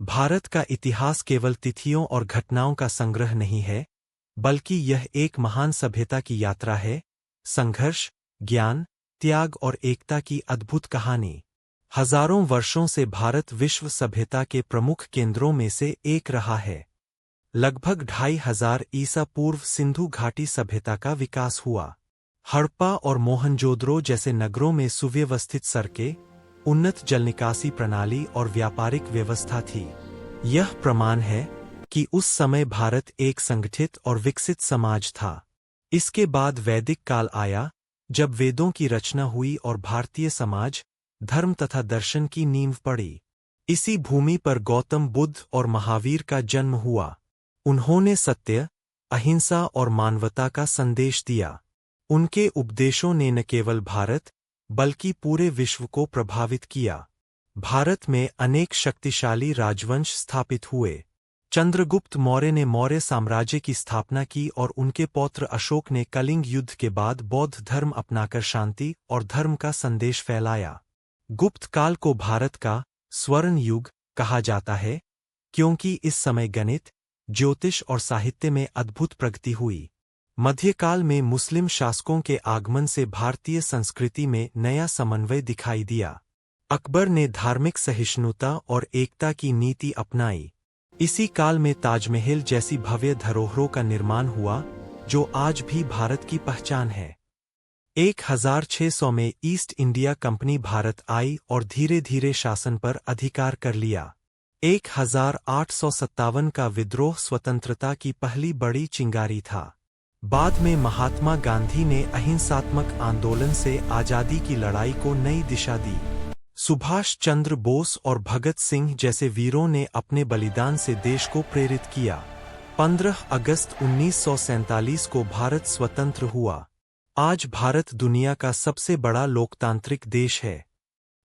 भारत का इतिहास केवल तिथियों और घटनाओं का संग्रह नहीं है, बल्कि यह एक महान सभ्यता की यात्रा है, संघर्ष, ज्ञान, त्याग और एकता की अद्भुत कहानी। हजारों वर्षों से भारत विश्व सभ्यता के प्रमुख केंद्रों में से एक रहा है। लगभग 2500 ईसा पूर्व सिंधु घाटी सभ्यता का विकास हुआ। हड़प्पा और मोहनजोदड़ो जैसे नगरों में सुव्यवस्थित सड़कें, उन्नत जल निकासी प्रणाली और व्यापारिक व्यवस्था थी। यह प्रमाण है कि उस समय भारत एक संगठित और विकसित समाज था। इसके बाद वैदिक काल आया, जब वेदों की रचना हुई और भारतीय समाज, धर्म तथा दर्शन की नींव पड़ी। इसी भूमि पर गौतम बुद्ध और महावीर का जन्म हुआ। उन्होंने सत्य, अहिंसा और मानवता का संदेश दिया। उनके उपदेशों ने न केवल भारत, बल्कि पूरे विश्व को प्रभावित किया। भारत में अनेक शक्तिशाली राजवंश स्थापित हुए। चंद्रगुप्त मौर्य ने मौर्य साम्राज्य की स्थापना की और उनके पौत्र अशोक ने कलिंग युद्ध के बाद बौद्ध धर्म अपनाकर शांति और धर्म का संदेश फैलाया। गुप्त काल को भारत का स्वर्ण युग कहा जाता है, क्योंकि इस समय गणित, ज्योतिष और साहित्य में अद्भुत प्रगति हुई। मध्यकाल में मुस्लिम शासकों के आगमन से भारतीय संस्कृति में नया समन्वय दिखाई दिया। अकबर ने धार्मिक सहिष्णुता और एकता की नीति अपनाई। इसी काल में ताजमहल जैसी भव्य धरोहरों का निर्माण हुआ, जो आज भी भारत की पहचान है। 1600 में ईस्ट इंडिया कंपनी भारत आई और धीरे धीरे शासन पर अधिकार कर लिया। 1857 का विद्रोह स्वतंत्रता की पहली बड़ी चिंगारी था। बाद में महात्मा गांधी ने अहिंसात्मक आंदोलन से आजादी की लड़ाई को नई दिशा दी। सुभाष चंद्र बोस और भगत सिंह जैसे वीरों ने अपने बलिदान से देश को प्रेरित किया। 15 अगस्त 1947 को भारत स्वतंत्र हुआ। आज भारत दुनिया का सबसे बड़ा लोकतांत्रिक देश है।